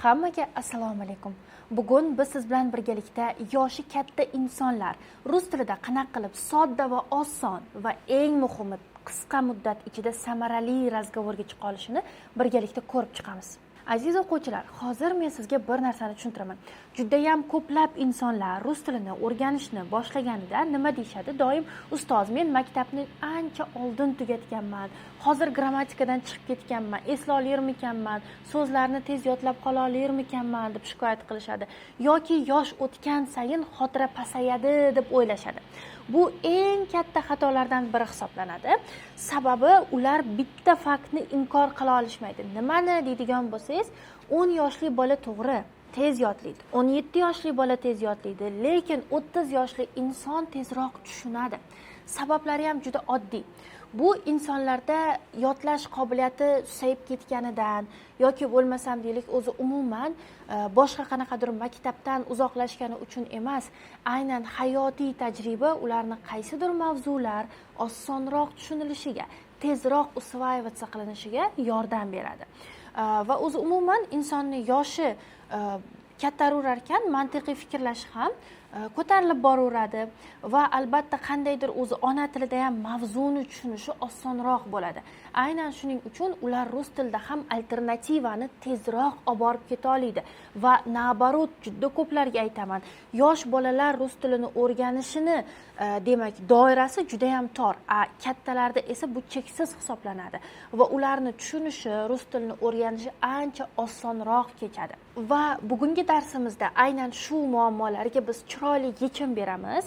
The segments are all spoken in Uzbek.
Hammaga assalomu alaykum. Bugun biz siz bilan birgalikda yoshi katta insonlar rus tilida qanaqa qilib sodda va oson va eng muhimi qisqa muddat ichida samarali razgovorga chiqa olishini birgalikda ko'rib chiqamiz. Aziz o'quvchilar, hozir men sizga bir narsani tushuntiraman. Juda ham ko'plab insonlar rus tilini o'rganishni boshlaganida nima deyshadi? Doim ustoz, men maktabni ancha oldin tugatganman. Hozir grammatikadan chiqib ketganman, esla olermikanman, so'zlarni tez yodlab qola olermikanman deb shikoyat qilishadi. Yoki yosh o'tgan sayin xotira pasayadi deb o'ylashadi. Bu eng katta xatolardan biri hisoblanadi. Sababi ular bitta faktni inkor qila olishmaydi. Nimani deydigan bo'lsangiz, 10 yoshli bola to'g'ri tez yodlaydi. 17 yoshli bola tez yodlaydi, lekin 30 yoshli inson tezroq tushunadi. Sabablari ham juda oddiy. Bu insonlarda yodlash qobiliyati susayib ketganidan yoki bo'lmasam deylik o'zi umuman boshqa qanaqadir maktabdan uzoqlashgani uchun emas, aynan hayotiy tajriba ularni qaysidir mavzular osonroq tushunilishiga, tezroq usvoyivаться qilinishiga yordam beradi. Va o'zi umuman insonni yoshi kattarar ekan, mantiqiy fikrlash ham ko'tarilib boraveradi va albatta qandaydir o'zi ona tilida ham mavzuni tushunishi osonroq bo'ladi. Aynan shuning uchun ular rus tilida ham alternativani tezroq olib borib keta oladi va nabarot juda ko'plarga aytaman, yosh bolalar rus tilini o'rganishini demak doirasi juda ham tor, kattalarda esa bu cheksiz hisoblanadi va ularni tushunishi, rus tilini o'rganishi ancha osonroq kechadi. Va bugungi darsimizda aynan shu muammolarga biz chiroyli yechim beramiz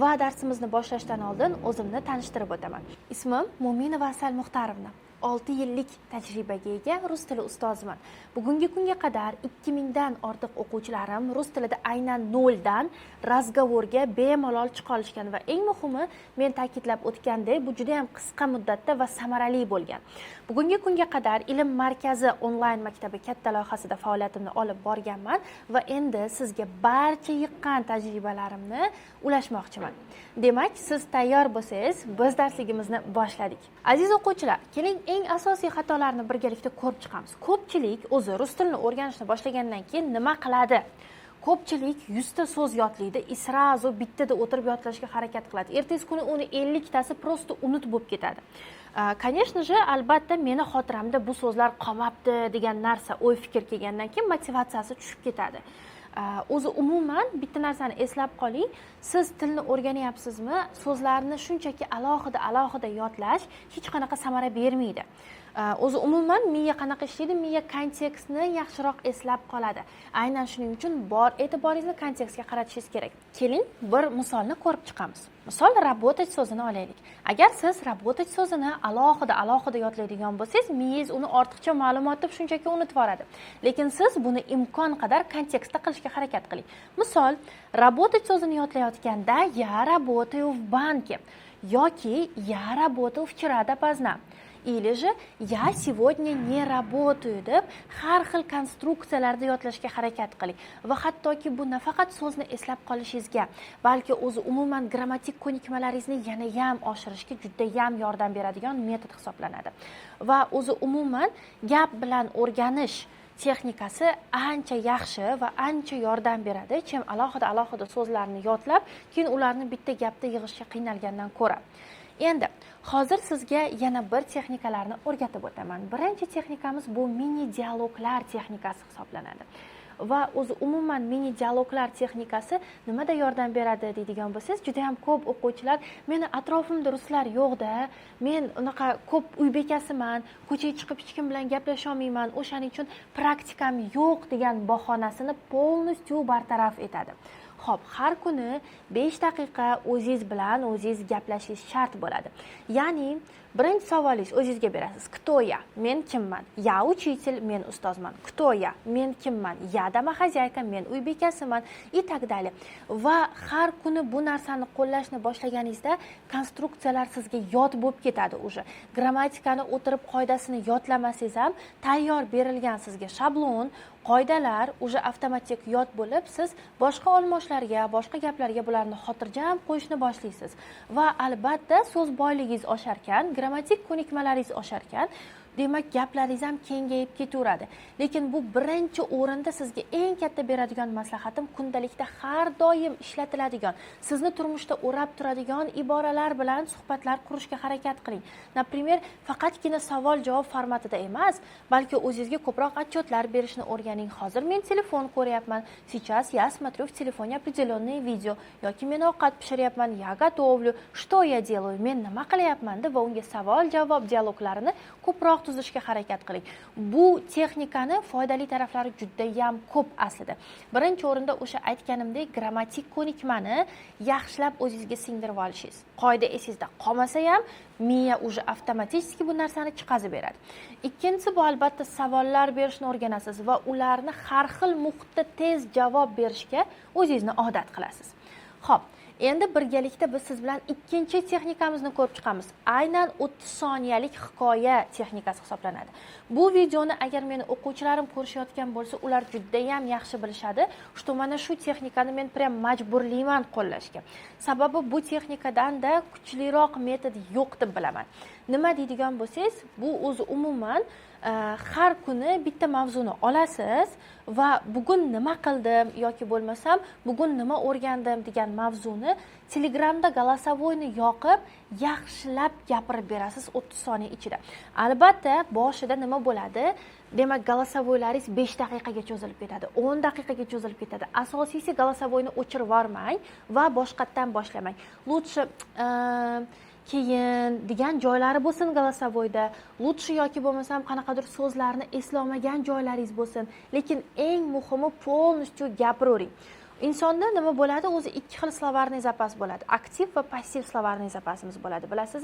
va darsimizni boshlashdan oldin o'zimni tanishtirib o'taman. Ismim Mo'minova Asal Muxtarovna. 6 yillik tajribaga ega rus tili ustoziman. Bugungi kunga qadar 2000 dan ortiq o'quvchilarim rus tilida aynan 0 dan razgovorga bemalol chiqa olishgan va eng muhimi, men ta'kidlab o'tgandek, bu juda ham qisqa muddatda va samarali bo'lgan. Bugungi kunga qadar Ilm markazi onlayn maktabi katta loyihasida faoliyatimni olib borganman va endi sizga barcha yiqqan tajribalarimni ulashmoqchiman. Demak, siz tayyor bo'lsangiz, biz darsligimizni boshladik. Aziz o'quvchilar, keling eng asosiy xatolarni birgalikda ko'rib chiqamiz. Ko'pchilik o'zi rus tilini o'rganishni boshlagandan keyin nima qiladi? Ko'pchilik 100 ta so'z yodlaydi, srazu bittada o'tirib yodlashga harakat qiladi. Ertasi kuni uni 50 tasi prosta unutib bo'lib ketadi. Конечно же, albatta meni xotiramda bu so'zlar qolmabdi degan narsa, o'y fikr kelgandan keyin motivatsiyasi tushib ketadi. O'zi umuman bitta narsani eslab qoling, siz tilni o'rganyapsizmi, so'zlarni shunchaki alohida yodlash hech qanaqa samara bermaydi. O'zi umuman miya qanaqa ishlaydi? Miya kontekstni yaxshiroq eslab qoladi. Aynan shuning uchun e'tiboringizni kontekstga qaratishingiz kerak. Keling, bir misolni ko'rib chiqamiz. Misol работать so'zini olaylik. Agar siz работать so'zini alohida yodlaydigan bo'lsangiz, miyangiz uni ortiqcha ma'lumot deb shunchaki unutib yuboradi. Lekin siz buni imkon qadar kontekstda qilishga harakat qiling. Misol, работать so'zini yodlayotganda я работаю в банке yoki я работал вчера допоздна. Или же я сегодня не работаю deb har xil konstruksiyalarda yodlashga harakat qiling. Va hattoki bu nafaqat so'zni eslab qolishingizga, balki o'zi umuman grammatik ko'nikmalaringizni yana ham oshirishga juda ham yordam beradigan metod hisoblanadi. Va o'zi umuman gap bilan o'rganish texnikasi ancha yaxshi va ancha yordam beradi, chem alohida so'zlarni yodlab, keyin ularni bitta gapda yig'ishga qiynalgandan ko'ra. Endi hozir sizga yana bir texnikalarni o'rgatib o'taman. Birinchi texnikamiz bu mini dialoglar texnikasi hisoblanadi. Va o'zi umuman mini dialoglar texnikasi nimada yordam beradi deydigan bo'lsangiz, juda ham ko'p o'quvchilar meni atrofimda ruslar yo'q-da, men unaqa ko'p uy bekasiman, ko'chaga chiqib hech kim bilan gaplasha olmayman, o'shaning uchun praktikam yo'q degan bahonasini polностью bartaraf etadi. Xo'p, har kuni 5 daqiqa o'zingiz bilan o'zingiz gaplashishingiz shart bo'ladi. Ya'ni, birinchi savolingiz o'zingizga berasiz. Кто я? Men kimman? Я учитель, men ustozman. Кто я? Men kimman? Я домохозяйка, men uy bekasiman и так далее. Va har kuni bu narsani qo'llashni boshlaganingizda konstruksiyalar sizga yod bo'lib ketadi o'sha. Grammatikani o'tirib qoidasini yodlamasangiz ham tayyor berilgan sizga shablon, qoidalar o'sha avtomatik yod bo'lib, siz boshqa olmoshlarga, boshqa gaplarga bularni xotirjam qo'yishni boshlaysiz. Va albatta so'z boyligingiz osharkan, grammatik ko'nikmalaringiz osharkan, demak gaplaringiz ham kengayib ketaveradi. Lekin bu birinchi o'rinda sizga eng katta beradigan maslahatim kundalikda har doim ishlatiladigan, sizni turmushda o'rab turadigan iboralar bilan suhbatlar qurishga harakat qiling. Например, faqatgina savol-javob formatida emas, balki o'zingizga ko'proq отчетlar berishni o'rganing. Hozir men telefon ko'ryapman. Сейчас я смотрю в телефоне определенные видео yoki men ovqat pishiryapman, я готовлю, что я делаю, men nima qilyapman deb va unga savol-javob dialoglarini ko'proq tuzishga harakat qiling. Bu texnikani foydali taraflari juda ham ko'p aslida. Birinchi o'rinda o'sha aytganimdek grammatik ko'nikmani yaxshilab o'zingizga singdirib olishingiz. Qoida esingizda qolmasa ham miya уже avtomatik bu narsani chiqazib beradi. Ikkinchisi bu albatta savollar berishni o'rganasiz va ularni har xil muhitda tez javob berishga o'zingizni odat qilasiz. Xo'p, endi birgalikda biz siz bilan ikkinchi texnikamizni ko'rib chiqamiz. Aynan 30 soniyalik hikoya texnikasi hisoblanadi. Bu videoni agar meni o'quvchilarim ko'rishayotgan bo'lsa, ular juda ham yaxshi bilishadi, что mana shu texnikani men prям majburlayman qo'llashga. Sababi bu texnikadan-da kuchliroq metod yo'q deb bilaman. Nima deydigan bo'lsangiz, bu o'zi umuman har kuni bitta mavzuni olasiz va bugun nima qildim yoki bo'lmasam bugun nima o'rgandim degan mavzuni Telegramda голосовойni yoqib yaxshilab gapirib berasiz 30 soniya ichida. Albatta boshida nima bo'ladi? Demak, голосовойlaringiz 5 daqiqaga cho'zilib ketadi, 10 daqiqaga cho'zilib ketadi. Asosiysi голосовойni o'chirib yubormang va boshqatdan boshlamang. Lutshi keyin degan joylari bo'lsin голосовойda, lutshi yoki bo'lmasam qanaqadir so'zlarni eslamagan joylaringiz bo'lsin, lekin eng muhimi полностью gapiravering. Insonda nima bo'ladi? O'zi ikki xil slovarniy zapas bo'ladi. Aktiv va passiv slovarniy zapasimiz bo'ladi. Bilasiz,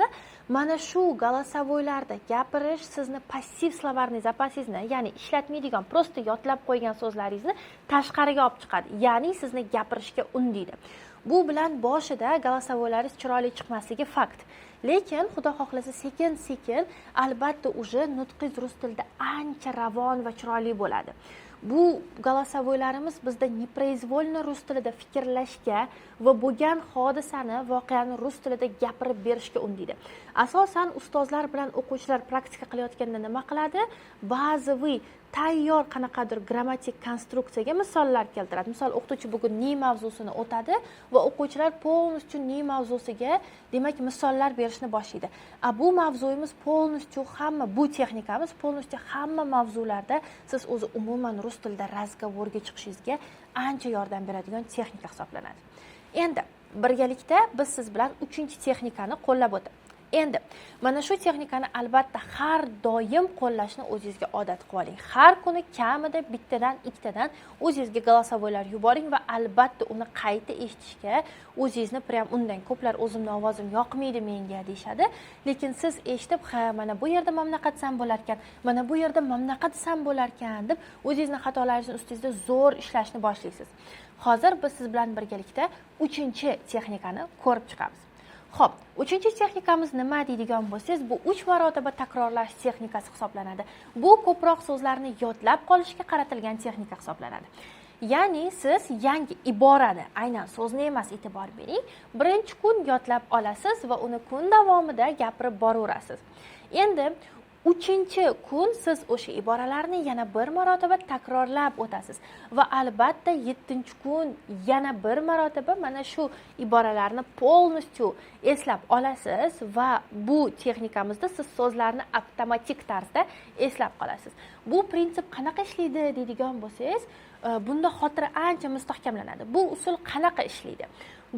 mana shu голосовойlarda gapirish sizni passiv slovarniy zapasingizni, ya'ni ishlatmaydigan, prosta yodlab qo'ygan so'zlaringizni tashqariga olib chiqadi. Ya'ni sizni gapirishga undaydi. Bu bilan boshida голосовойlaringiz chiroyli chiqmasligi fakt. Lekin xudo xohlasa sekin-sekin albatta уже nutqingiz rus tilida ancha ravon va chiroyli bo'ladi. Bu голосовойlarimiz bizda neproizvolno rus tilida fikrlashga va bo'lgan hodisani, voqeani rus tilida gapirib berishga undaydi. Asosan ustozlar bilan o'quvchilar praktika qilayotganda nima qiladi? Ba'ziviy tayyor qanaqadir grammatik konstruksiyaga misollar keltiradi. Misol, o'qituvchi bugun ni mavzusini o'tadi va o'quvchilar полностью ni mavzusiga, demak, misollar berishni boshlaydi. Bu mavzuyimiz полностью hamma, bu texnikamiz полностью hamma mavzularda siz o'zi umuman rus tilida razgovorga chiqishingizga ancha yordam beradigan texnika hisoblanadi. Endi birgalikda biz siz bilan 3-texnikani qo'llab o'tamiz. Endi mana shu texnikani albatta har doim qo'llashni o'zingizga odat qilib oling. Har kuni kamida bittadan, ikkitadan o'zingizga голосовойlar yuboring va albatta uni qayta eshitishga o'zingizni prям undan ko'plar o'zimni ovozim yoqmaydi menga deyshadi. Lekin siz eshitib, ha, mana bu yerda mamnaqa desam bo'lar ekan, mana bu yerda mamnaqa desam bo'lar ekan deb o'zingizni xatolaringizni ustingizda zo'r ishlashni boshlaysiz. Hozir biz siz bilan birgalikda 3-texnikani ko'rib chiqamiz. Xo'p, 3-texnikamiz nima deydigan bo'lsangiz, bu 3 marotaba takrorlash texnikasi hisoblanadi. Bu ko'proq so'zlarni yodlab qolishga qaratilgan texnika hisoblanadi. Ya'ni siz yangi iborani, aynan so'zni emas, e'tibor bering, birinchi kun yodlab olasiz va uni kun davomida gapirib boraverasiz. Endi 3-kun siz o'sha iboralarni yana bir marotaba takrorlab o'tasiz va albatta 7-kun yana bir marotaba mana shu iboralarni полностью eslab olasiz va bu texnikamizda siz so'zlarni avtomatik tarzda eslab qolasiz. Bu prinsip qanaqa ishlaydi deydigan bo'lsangiz, bunda xotira ancha mustahkamlanadi. Bu usul qanaqa ishlaydi?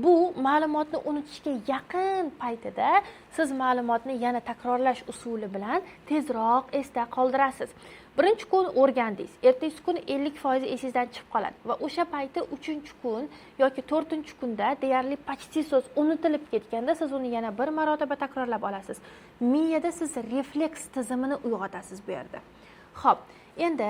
Bu ma'lumotni unutishga yaqin paytida siz ma'lumotni yana takrorlash usuli bilan tezroq esda qoldirasiz. Birinchi kun o'rgandingiz, ertasi kun 50% esingizdan chiqib qoladi va o'sha payti 3-kun yoki 4-kunda deyarli почти so'z unutilib ketganda siz uni yana bir marotaba takrorlab olasiz. Miyada siz refleks tizimini uyg'otasiz bu yerda. Xo'p, endi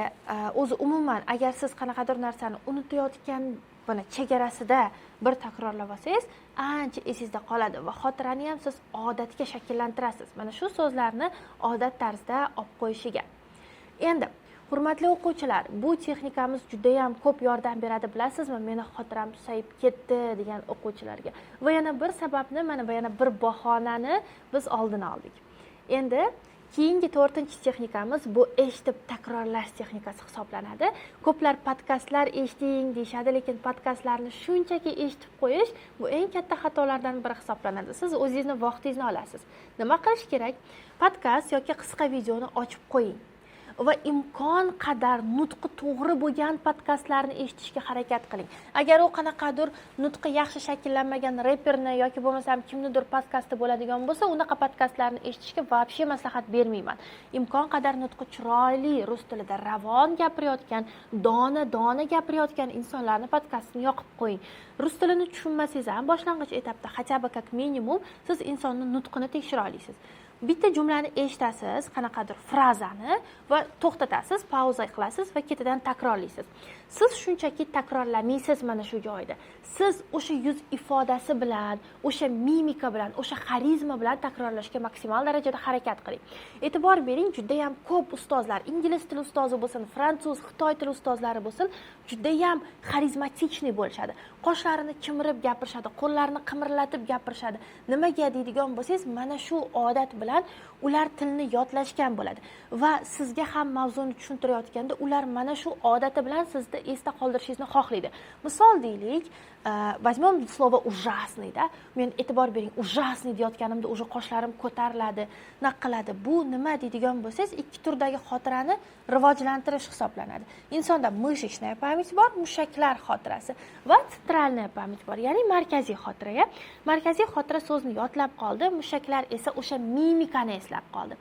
o'zi umuman agar siz qanaqadir narsani unutayotgan buni chegarasida bir takrorlab olsangiz, ancha esingizda qoladi va xotirani ham siz odatga shakllantirasiz. Mana shu so'zlarni odat tarzida olib qo'yishiga. Endi, hurmatli o'quvchilar, bu texnikamiz juda ham ko'p yordam beradi, bilasizmi? Meni xotiram susayib ketdi degan o'quvchilarga. Va yana bir sababni, mana va yana bir bahonani biz oldin oldik. Endi Keyingi 4-texnikamiz bu eshitib takrorlash texnikasi hisoblanadi. Ko'plar podkastlar eshiting deyishadi, lekin podkastlarni shunchaki eshitib qo'yish bu eng katta xatolardan biri hisoblanadi. Siz o'zingizni vaqtingizni olasiz. Nima qilish kerak? Podkast yoki qisqa videoni ochib qo'ying va imkon qadar nutqi to'g'ri bo'lgan podkastlarni eshitishga harakat qiling. Agar u qanaqadir nutqi yaxshi shakllanmagan reperni yoki bo'lmasam kimnidir podkasti bo'ladigan bo'lsa, unaqa podkastlarni eshitishga вообще maslahat bermayman. Imkon qadar nutqi chiroyli, rus tilida ravon gapirayotgan, dona gapirayotgan insonlarni podkastini yoqib qo'ying. Rus tilini tushunmasangiz ham boshlang'ich etapda хотя бы как minimum siz insonning nutqini tekshira olasiz. Bitta jumlani eshitasiz, qanaqadir frazani va to'xtatasiz, pauza qilasiz va ketidan takrorlaysiz. Siz shunchaki takrorlamaysiz mana shu joyda. Siz o'sha yuz ifodasi bilan, o'sha mimika bilan, o'sha xarizma bilan takrorlashga maksimal darajada harakat qiling. E'tibor bering, juda ham ko'p ustozlar, ingliz tili ustozi bo'lsin, fransuz, xitoy tili ustozlari bo'lsin, juda ham xarizmatichniy bo'lishadi. Qoshlarini chimirib gapirishadi, qo'llarini qimirlatib gapirishadi. Nimaga deydigan bo'lsangiz, mana shu odat bilan ular tilni yodlashgan bo'ladi va sizga ham mavzuni tushuntirayotganda ular mana shu odati bilan sizni esda qoldirishingizni xohlaydi. Misol deylik, возьмем слово ужасный, да? Men e'tibor bering, ужасный deyotganimda уже qoshlarim ko'tariladi, naqiladi. Bu nima deydigan bo'lsangiz, ikki turdagi xotirani rivojlantirish hisoblanadi. Insonda мышечная pamять bor, mushaklar xotirasi va tsentrальная pamять bor, ya'ni markaziy xotira. Markaziy xotira so'zni yodlab qoldi, mushaklar esa o'sha mimikani eslab qoldi.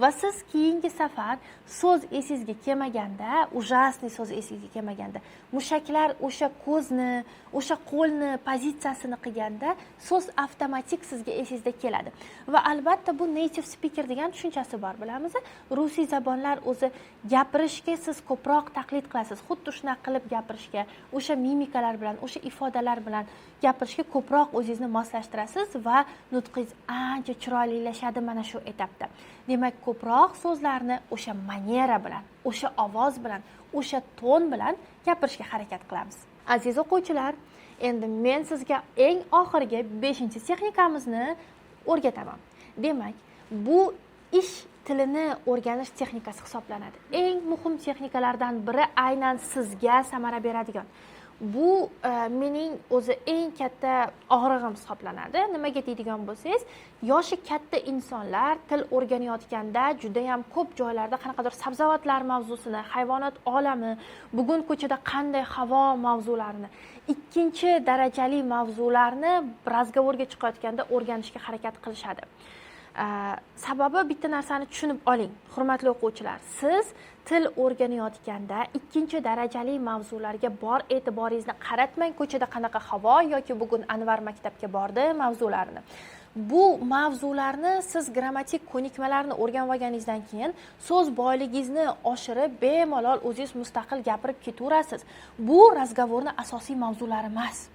Va siz keyingi safar so'z esingizga kelmaganda, ужасный so'z esingizga kelmaganda, mushaklar o'sha ko'zni, o'sha qo'lni pozitsiyasini qilganda so'z avtomatik sizga esingizda keladi. Va albatta bu native speaker degan tushunchasi bor, bilamiz. Rusiy zabonlar o'zi gapirishga siz ko'proq taqlid qilasiz. Xuddi shunaqa qilib gapirishga, o'sha mimikalar bilan, o'sha ifodalar bilan gapirishga ko'proq o'zingizni moslashtirasiz va nutqingiz ancha chiroylilashadi mana shu etapda. Demak, ko'proq so'zlarni o'sha maniera bilan, o'sha ovoz bilan, o'sha ton bilan gapirishga harakat qilamiz. Aziz o'quvchilar, endi men sizga eng oxirgi 5-texnikamizni o'rgataman. Demak, bu ish tilini o'rganish texnikasi hisoblanadi. Eng muhim texnikalardan biri aynan sizga samara beradigan. Bu mening o'zi eng katta og'rig'im hisoblanadi. Nimaga deydigan bo'lsangiz, yoshi katta insonlar til o'rganayotganda juda ham ko'p joylarda qanaqadir sabzavotlar mavzusini, hayvonot olami, bugun ko'chada qanday havo mavzularini, ikkinchi darajali mavzularni razgovorga chiqayotganda o'rganishga harakat qilishadi. Sababi bitta narsani tushunib oling, hurmatli o'quvchilar. Siz til o'rganayotganda ikkinchi darajali mavzularga bor e'tiboringizni qaratmang, ko'chada qanaqa havo yoki bugun Anvar maktabga bordi mavzularini. Bu mavzularni siz grammatik ko'nikmalarni o'rganib olganingizdan keyin so'z boyligingizni oshirib, bemalol o'zingiz mustaqil gapirib ketaverasiz. Bu razgovorning asosiy mavzulari emas.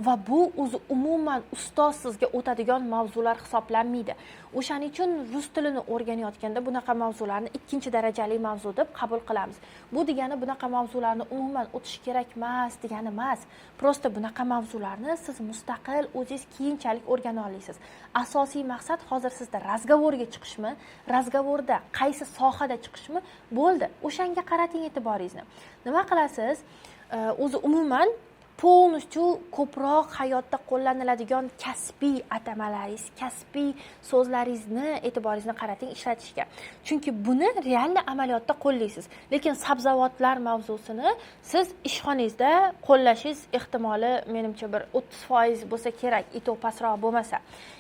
Va bu o'zi umuman ustoz sizga o'tadigan mavzular hisoblanmaydi. O'shaning uchun rus tilini o'rganayotganda bunaqa mavzularni ikkinchi darajali mavzu deb qabul qilamiz. Bu degani bunaqa mavzularni umuman o'tish kerak emas degani emas. Prosta bunaqa mavzularni siz mustaqil o'zingiz keyinchalik o'rgana olasiz. Asosiy maqsad hozir sizda razgovorga chiqishmi, razgovorda qaysi sohada chiqishmi, bo'ldi. O'shanga qarating e'tiboringizni. Nima qilasiz? O'zi umuman polностью ko'proq hayotda qo'llaniladigan kasbiy atamalaringiz, kasbiy so'zlaringizni e'tiboringizni qarating ishlatishga. Chunki buni real amaliyotda qo'llaysiz. Lekin sabzavotlar mavzusini siz ishxonangizda qo'llashingiz ehtimoli menimcha bir 30% bo'lsa kerak, ito pastroq bo'lmasa.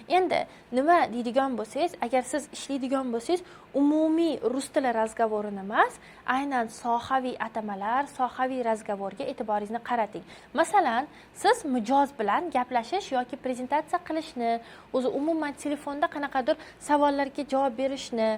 Endi nima deydigan bo'lsangiz, agar siz ishlaydigan bo'lsangiz, umumiy rus tili razgovorini emas, aynan sohaviy atamalar, sohaviy razgovorga e'tiboringizni qarating. Masalan, siz mijoz bilan gaplashish yoki prezentatsiya qilishni, o'zi umuman telefonda qanaqadir savollarga javob berishni,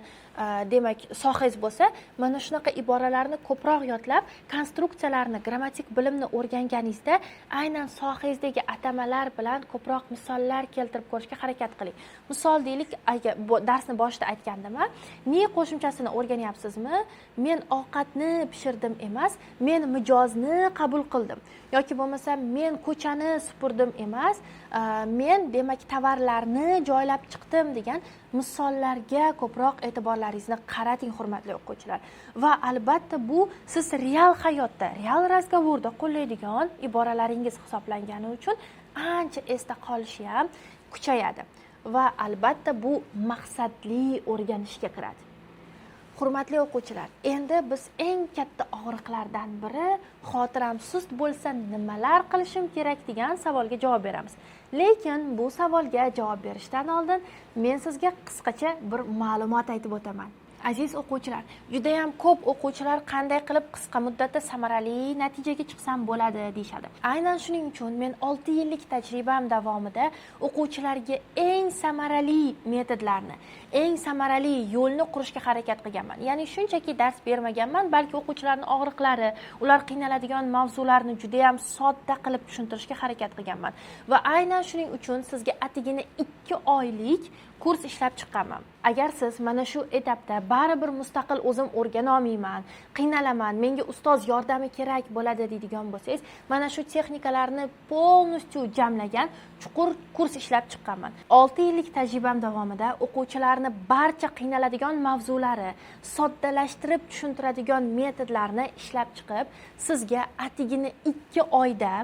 demak, sohangiz bo'lsa, mana shunaqa iboralarni ko'proq yodlab, konstruksiyalarni, grammatik bilimni o'rganganingizda, aynan sohangizdagi atamalar bilan ko'proq misollar keltirib ko'rishga harakat qiling. Misol deylik, agar darsni boshida aytgandim, ne qo'shimchasini o'rganyapsizmi? Men ovqatni pishirdim emas, men mijozni qabul qildim. Yoki bo'lmasa men ko'chani supurdim emas, men demak tovarlarni joylab chiqdim degan misollarga ko'proq e'tiborlaringizni qarating, hurmatli o'quvchilar. Va albatta bu siz real hayotda, real razgovorda qo'llaydigan iboralaringiz hisoblangani uchun ancha esda qolishi ham kuchayadi. Va albatta bu maqsadli o'rganishga kiradi. Hurmatli o'quvchilar, endi biz eng katta og'riqlardan biri xotiram sust bo'lsa nimalar qilishim kerak degan savolga javob beramiz. Lekin bu savolga javob berishdan oldin men sizga qisqacha bir ma'lumot aytib o'taman. Aziz o'quvchilar, juda ham ko'p o'quvchilar qanday qilib qisqa muddatda samarali natijaga chiqsam bo'ladi deyshadi. Aynan shuning uchun men 6 yillik tajribam davomida o'quvchilarga eng samarali metodlarni, eng samarali yo'lni qurishga harakat qilganman. Ya'ni shunchaki dars bermaganman, balki o'quvchilarning og'riqlari, ular qiynaladigan mavzularni juda ham sodda qilib tushuntirishga harakat qilganman. Va aynan shuning uchun sizga atigina 2 oylik kurs ishlab chiqqanman. Agar siz mana shu etapda baribir mustaqil o'zim o'rgana olmayman, qiynalaman, menga ustoz yordami kerak bo'ladi deydigan bo'lsangiz, mana shu texnikalarni polностью jamlagan chuqur kurs ishlab chiqqanman. 6 yillik tajribam davomida o'quvchilarni barcha qiynaladigan mavzulari soddalashtirib tushuntiradigan metodlarni ishlab chiqib, sizga atigini 2 oyda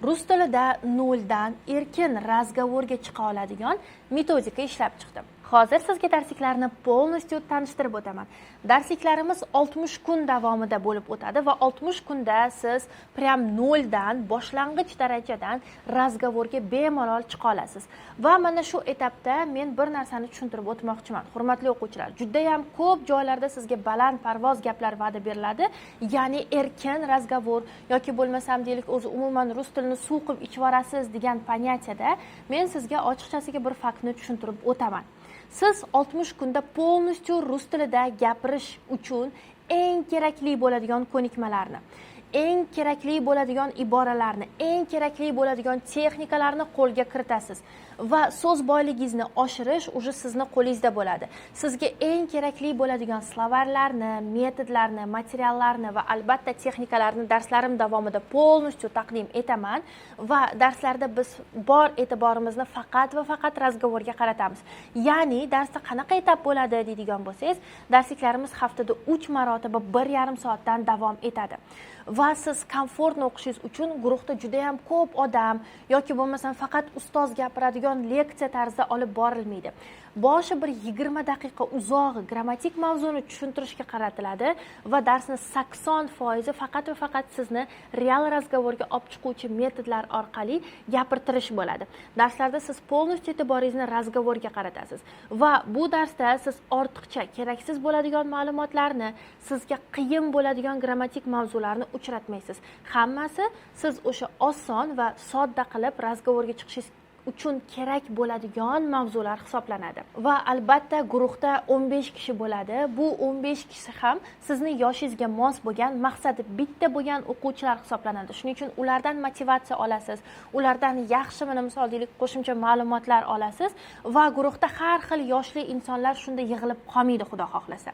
rus tilida 0 dan erkin razgovorga chiqa oladigan metodika ishlab chiqdim. Hozir sizga darsliklarni polностью tanishtirib o'taman. Darsliklarimiz 60 kun davomida bo'lib o'tadi va 60 kunda siz prям 0 dan boshlang'ich darajadan razgovorga bemalol chiqa olasiz. Va mana shu etapda men bir narsani tushuntirib o'tmoqchiman. Hurmatli o'quvchilar, juda ham ko'p joylarda sizga baland parvoz gaplar va'da beriladi, ya'ni erkin razgovor yoki bo'lmasam deylik o'zi umuman rus tilini suv qilib ichib olasiz degan понятияda men sizga ochiqchasiga bir faktni tushuntirib o'taman. Siz 60 kunda polностью rus tilida gapirish uchun eng kerakli bo'ladigan ko'nikmalarni, eng kerakli bo'ladigan iboralarni, eng kerakli bo'ladigan texnikalarni qo'lga kiritasiz va so'z boyligingizni oshirish уже sizni qo'lingizda bo'ladi. Sizga eng kerakli bo'ladigan slovarlarni, metodlarni, materiallarni va albatta texnikalarni darslarim davomida polностью taqdim etaman va darslarda biz bor e'tiborimizni faqat va faqat razgovorga qaratamiz. Ya'ni darsda qanaqa etap bo'ladi deydigan bo'lsangiz, darsliklarimiz haftada 3 marotaba 1,5 soatdan davom etadi. Va siz komfortni o'qishingiz uchun guruhda juda ham ko'p odam yoki bo'lmasam faqat ustoz gapiradigan leksiya tarzida olib borilmaydi. Boshi bir 20 daqiqa uzog'i grammatik mavzuni tushuntirishga qaratiladi va darsni 80% faqat va faqat sizni real razgovorga olib chiquvchi metodlar orqali gapirtirish bo'ladi. Darslarda siz polностью e'tiboringizni razgovorga qaratasiz va bu darsda siz ortiqcha keraksiz bo'ladigan ma'lumotlarni, sizga qiyin bo'ladigan grammatik mavzularni uchratmaysiz. Hammasi siz o'sha oson va sodda qilib razgovorga chiqishingiz uchun kerak bo'ladigan mavzular hisoblanadi. Va albatta guruhda 15 kishi bo'ladi. Bu 15 kishi ham sizning yoshingizga mos bo'lgan, maqsadi bitta bo'lgan o'quvchilar hisoblanadi. Shuning uchun ulardan motivatsiya olasiz, ulardan yaxshi mana misol deylik qo'shimcha ma'lumotlar olasiz va guruhda har xil yoshli insonlar shunda yig'ilib qolmaydi, xudo xohlasa.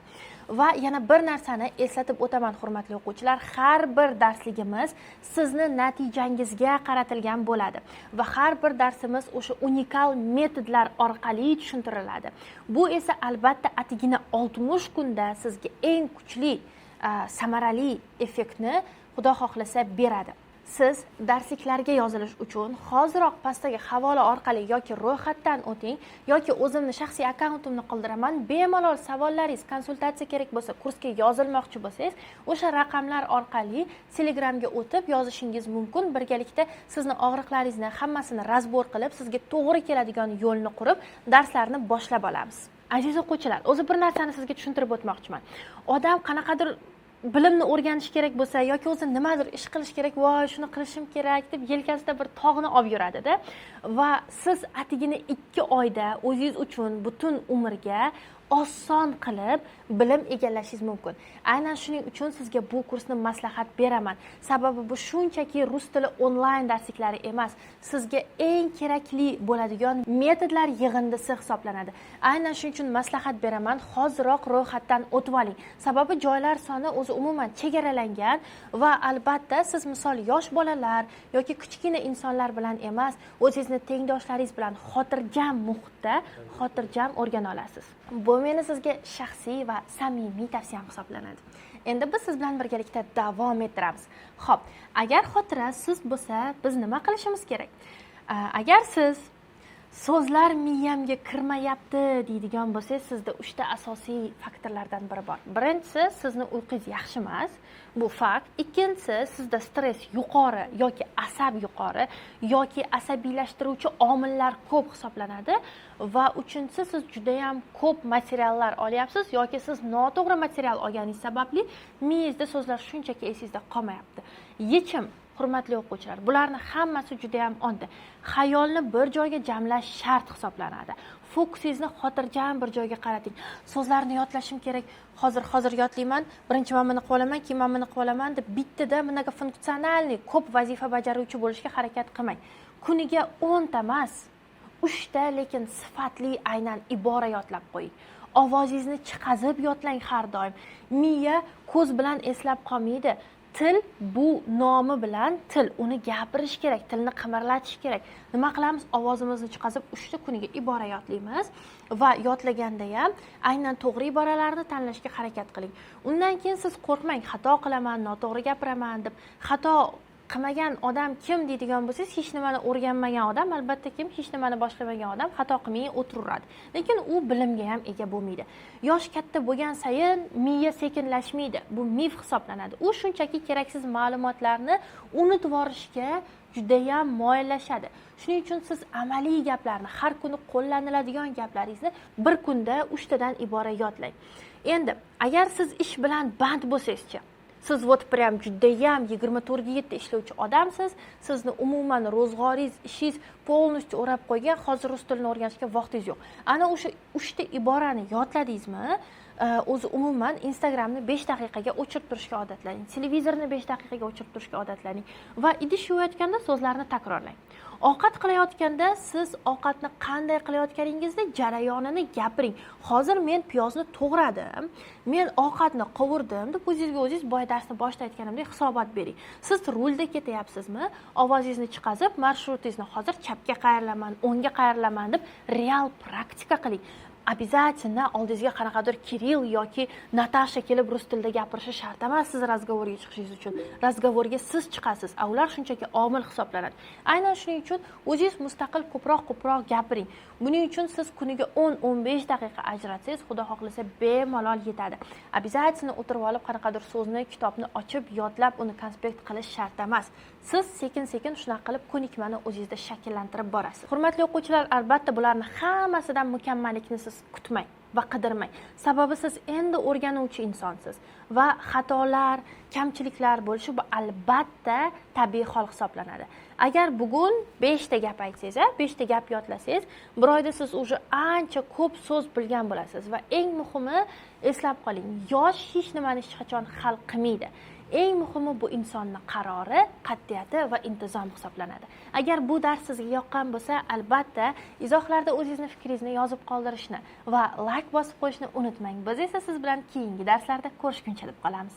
Va yana bir narsani eslatib o'taman, hurmatli o'quvchilar, har bir darsligimiz sizni natijangizga qaratilgan bo'ladi va har bir darsimiz o'sha unikal metodlar orqali tushuntiriladi. Bu esa albatta atigina 60 kunda sizga eng kuchli samarali effektni xudo xohlasa beradi. Siz darsliklarga yozilish uchun hoziroq pastdagi havola orqali yoki ro'yxatdan o'ting yoki o'zimni shaxsiy akkauntimni qoldiraman. Bemalol savollaringiz, konsultatsiya kerak bo'lsa, kursga yozilmoqchi bo'lsangiz, o'sha raqamlar orqali Telegramga o'tib yozishingiz mumkin. Birgalikda sizni og'riqlaringizni hammasini razbor qilib, sizga to'g'ri keladigan yo'lni qurib, darslarni boshlab olamiz. Aziz o'quvchilar, o'zi bir narsani sizga tushuntirib o'tmoqchiman. Odam qanaqadir bilimni o'rganish kerak bo'lsa yoki o'zi nimadir ish qilish kerak, voy shuni qilishim kerak deb yelkasida bir tog'ni olib yuradida va siz atigini 2 oyda o'zingiz uchun butun umrga oson qilib bilim egallashingiz mumkin. Aynan shuning uchun sizga bu kursni maslahat beraman. Sababi bu shunchaki rus tili onlayn darsliklari emas, sizga eng kerakli bo'ladigan metodlar yig'indisi hisoblanadi. Aynan shuning uchun maslahat beraman, hoziroq ro'yxatdan o'tib oling. Sababi joylar soni o'zi umuman chegaralangan va albatta siz misol yosh bolalar yoki kichkina insonlar bilan emas, o'zingizning tengdoshlaringiz bilan xotirjam muhitda xotirjam o'rgana olasiz. Bu meni sizga shaxsiy va samimiy tavsiyam hisoblanadi. Endi biz siz bilan birgalikda davom ettiramiz. Xo'p, agar xotira sust bo'lsa, biz nima qilishimiz kerak? Agar siz so'zlar miyamga kirmayapti deydigan bo'lsangiz, sizda 3 ta asosiy faktorlardan biri bor. Birinchisi, sizni uyqungiz yaxshi emas. Bu fakt. Ikkinchisi, sizda stress yuqori yoki asab yuqori yoki asabiylashtiruvchi omillar ko'p hisoblanadi va uchinchisi, siz juda ham ko'p materiallar olyapsiz yoki siz noto'g'ri material olganingiz sababli miyangizda so'zlar shunchaki esingizda qolmayapti. Yechim, hurmatli o'quvchilar, bularning hammasi juda ham oddiy. Xayolni bir joyga jamlash shart hisoblanadi. Fokusingizni xotirjam bir joyga qarating. So'zlarni yodlashim kerak. Hozir yodlayman, birinchi men buni qilolaman, keyin men buni qilolaman deb bittada bunaqa funksionalniy ko'p vazifa bajaruvchi bo'lishga harakat qilmang. Kuniga 10 ta emas, 3 ta lekin sifatli aynan ibora yodlab qo'ying. Ovozingizni chiqazib yodlang har doim. Miya ko'z bilan eslab qolmaydi. Til bu nomi bilan til, uni gapirish kerak, tilni qimirlatish kerak. Nima qilamiz? Ovozimizni chiqazib 3 ta kuniga ibora yodlaymiz va yodlaganda ham aynan to'g'ri iboralarni tanlashga harakat qiling. Undan keyin siz qo'rqmang, xato qilaman, noto'g'ri gapiraman deb. Xato qilmagan odam kim deydigan bo'lsangiz, hech nimani o'rganmagan odam, albatta kim hech nimani boshlamagan odam xato qilmay o'tiraveradi. Lekin u bilimga ham ega bo'lmaydi. Yosh katta bo'lgan sayin miya sekinlashmaydi. Bu mif hisoblanadi. U shunchaki keraksiz ma'lumotlarni unutib yuborishga juda ham moyillashadi. Shuning uchun siz amaliy gaplarni, har kuni qo'llaniladigan gaplaringizni bir kunda 3 tadan iborat yodlang. Endi agar siz ish bilan band bo'lsangiz-chi, siz prям judayam 24/7 ishlovchi odamsiz, sizni umuman ro'zg'oringiz, ishingiz polностью o'rab qo'ygan, hozir rus tilini o'rganishga vaqtingiz yo'q. Ana o'sha 3 ta iborani yodladingizmi? O'zi umuman Instagramni 5 daqiqaga o'chirib turishga odatlaning, televizorni 5 daqiqaga o'chirib turishga odatlaning va idish yuvayotganda so'zlarni takrorlang. Ovqat qilayotganda siz ovqatni qanday qilayotganingizni jarayonini gapiring. Hozir men piyozni to'g'radim, men ovqatni qovurdim deb o'zingizga o'zingiz boya darsni boshida aytganimdek hisobot bering. Siz rulda ketyapsizmi? Ovozingizni chiqazib, marsrutingizni hozir chapga qayrilaman, o'ngga qayrilaman deb real praktika qiling. Обязательно oldingizga qanaqadir Kirill yoki Natasha kelib rus tilida gapirishi shart emas siz razgovorga chiqishingiz uchun. Razgovorga siz chiqasiz, ular shunchaki omil hisoblanadi. Aynan shuning uchun o'zingiz mustaqil ko'proq gapiring. Buning uchun siz kuniga 10-15 daqiqa ajratsangiz, xudo xohlasa bemalol yetadi. Обязательно o'tirib olib qanaqadir so'zni, kitobni ochib, yodlab, uni konspekt qilish shart emas. Siz sekin-sekin shunaqa qilib ko'nikmani o'zingizda shakllantirib borasiz. Hurmatli o'quvchilar, albatta bularning hammasidan mukammallikni siz kutmang va qidirmang. Sababi siz endi o'rganuvchi insonsiz va xatolar, kamchiliklar bo'lishi bu albatta tabiiy hol hisoblanadi. Agar bugun 5 ta gap aytsangiz, 5 ta gap yodlasangiz, bir oyda siz уже ancha ko'p so'z bilgan bo'lasiz va eng muhimi eslab qoling, yosh hech nimani hech qachon hal qilmaydi. Eng muhimi bu insonning qarori, qat'iyati va intizom hisoblanadi. Agar bu dars sizga yoqqan bo'lsa, albatta izohlarda o'zingizning fikringizni yozib qoldirishni va like bosib qo'yishni unutmang. Biz esa siz bilan keyingi darslarda ko'rishguncha deb qolamiz.